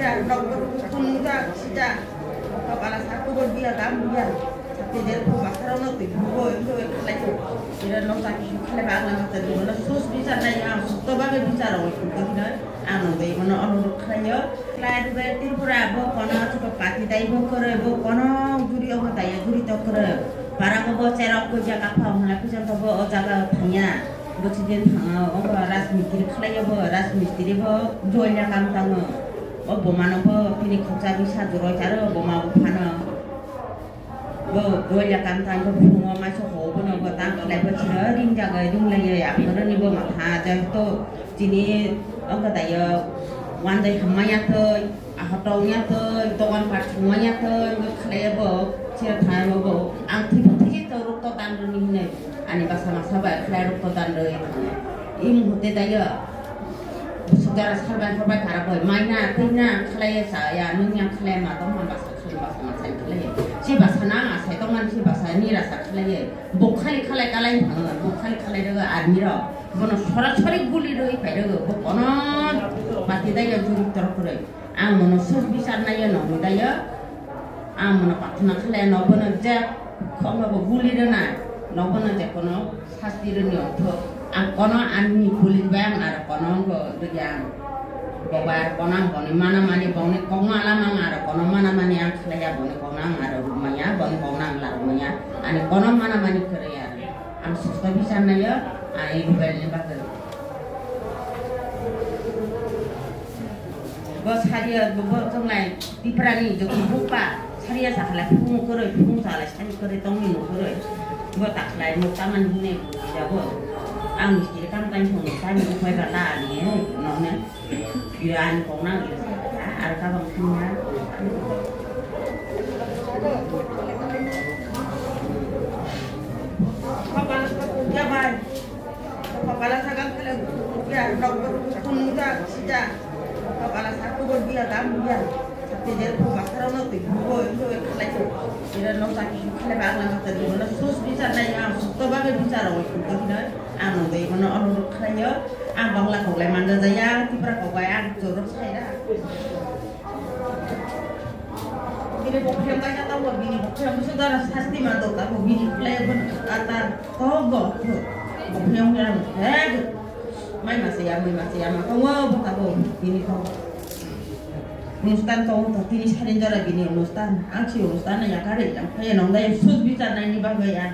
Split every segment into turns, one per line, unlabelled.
Ya, dokter kunja sija. Kepala satu dia dia. Tapi dia pasar no tu, itu lagi. Dia no tak kena bangun tadi. Mana sus bisa naya, to bagai bicara waktu itu kan. Anu deh, mana orang kaya. Lain juga Tripura, kono cukup pati dai bokore, kono juri orang daya juri tokore. Para ko cerok ko jaga phang la ko jang ko jaga phangya. Bociden phang राजमिस्त्री खलायो राजमिस्त्री जयला काम ताङो बमानो पिनि खचा बिसा जरय आरो बमाबो फानो जयला काम ताङो फुङो मासो होबनो तां खलायबो छिरो रिं जागा रिंलायो आफोरनिबो माथा जतो जिनि अंग दायो वानदै खमायाथै आहतौयाथै दगान पाठुमायाथै खलायबो छिरो थायबो आं थिफथि तरुक तानरनि हिनै ani bahasa masaba khlayro kodan roi im hote dayo sudara sarban sarban karaboy maina tina khlaya saya nunya khlaya ma to man bahasa khli bahasa masai khlaya si bahasa na sai to man si bahasa ni rasa khlaya bokhali khlaya kalai bokhali khlaya ro army ro bono sorachori guli roi pairo bono pati dayo juri tor kore ang mono sus bisar na yo no dayo ang mono patna khlaya no bono ja khonga bo guli ro na नगन जेकोनो शास्त्रीनि अर्थ आं कोन आंनि police बायं आरो कोन को दुयां बबार कोन बनि माना मानि बनि कोंगाला मां आरो कोन माना मानि आं खलाया बनि कोंगां आरो रुमाया बनि कोंगां लारुमाया आनि कोन माना मानि करया आं सुस्त बिसान नायो आइ रुबेलनि बागै बस हारिया बबो जोंलाय दिफरानि जों बुपा सारिया साखला फुं करे फुं साला सारि करे तंनि न करे gua tak lain mau taman ini tidak gua ang mesti kan kan sungguh kan mau kue kata ni nonnya iran kona ada kawan punya kepala sagan kalau ya dokter kunja sija kepala satu dia dia tapi dia pasar no tu itu lagi dia no tak kena bangun tadi mana sus bisa naya to bagai bicara waktu itu kan anu deh mana orang kaya bangla kau le manda jaya tipra kau gaya jorok saya ini bokhem kaya tahu begini bokhem saudara sasti mando tahu begini play kata togo bokhem yang mai masih ya kau tahu ini kau অনুষ্ঠান তো তিনি siren জরা বিনি অনুষ্ঠান আংশি অনুষ্ঠান না কারে জামফায় নংদাই সুদ বিচার নাইনি বাগয়া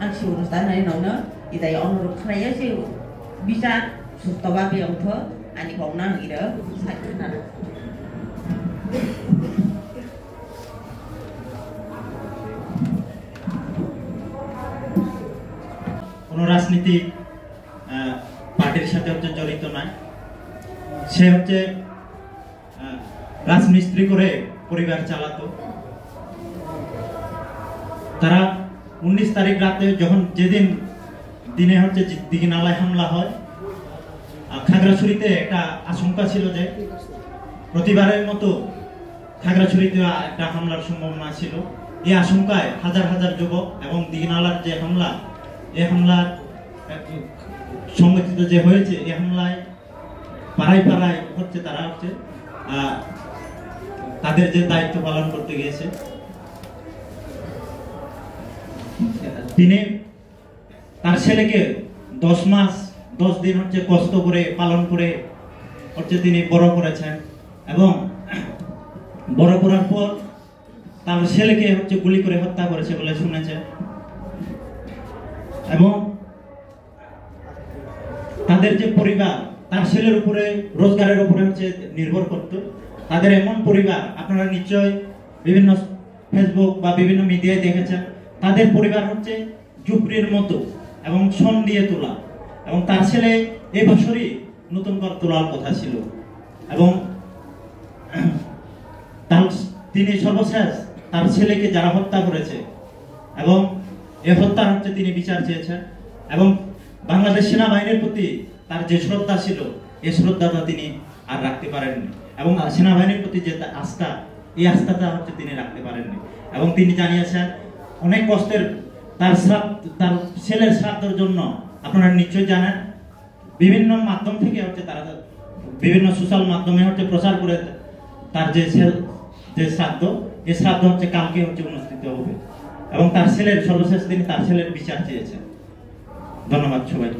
আংশি অনুষ্ঠান নাই নংনা ইদাই অনুরোধ খাইয়া সে বিচার সুস্থভাবে অংশ আনি গংনা ইরা সাইখানা
কোন রাজনীতিক পার্টির সাথে হচ্ছে জড়িত নয় সে হচ্ছে রাজমিস্ত্রি করে পরিবার চালাতো তারা 19 তারিখ রাতে যখন যেদিন দিনে হচ্ছে দিঘিনালায় হামলা হয় খাগড়াছড়িতে একটা আশঙ্কা ছিল যে প্রতিবারের মতো খাগড়াছড়িতে একটা হামলার সম্ভাবনা ছিল এই আশঙ্কায় হাজার হাজার যুবক এবং দিঘিনালার যে হামলা এই হামলার সংগঠিত যে হয়েছে এই হামলায় পাড়ায় পাড়ায় হচ্ছে তারা হচ্ছে তাদের যে দায়িত্ব পালন করতে গিয়েছে তিনি তার ছেলেকে 10 মাস 10 দিন হচ্ছে কষ্ট করে পালন করে হচ্ছে তিনি বড় করেছেন এবং বড় করার পর তার ছেলেকে হচ্ছে গুলি করে হত্যা করেছে বলে শুনেছে এবং তাদের যে পরিবার তার ছেলের উপরে রোজগারের উপরে হচ্ছে নির্ভর করত তাদের এমন পরিবার আপনারা নিশ্চয় বিভিন্ন ফেসবুক বা বিভিন্ন মিডিয়ায় দেখেছেন তাদের পরিবার হচ্ছে ঝুপড়ির মতো এবং সন দিয়ে তোলা এবং তার ছেলে এই বছরই নতুন ঘর তোলার কথা ছিল এবং তিনি সর্বশেষ তার ছেলেকে যারা হত্যা করেছে এবং এই হত্যা হচ্ছে তিনি বিচার চেয়েছেন এবং বাংলাদেশ সেনাবাহিনীর প্রতি তার যে শ্রদ্ধা ছিল এই শ্রদ্ধাটা তিনি আর রাখতে পারেননি এবং সেনাবাহিনীর প্রতি যে আস্থা এই আস্থাটা হচ্ছে তিনি রাখতে পারেননি এবং তিনি জানিয়েছেন অনেক কষ্টের তার ছেলের শ্রাদ্ধের জন্য আপনারা নিশ্চয়ই জানেন বিভিন্ন মাধ্যম থেকে হচ্ছে তারা বিভিন্ন সোশ্যাল মাধ্যমে হচ্ছে প্রচার করে তার যে শ্রাদ্ধ, এই শ্রাদ্ধ হচ্ছে কালকে হচ্ছে অনুষ্ঠিত হবে এবং তার ছেলের সর্বশেষ তিনি তার ছেলের বিচার চেয়েছেন। ধন্যবাদ সবাই।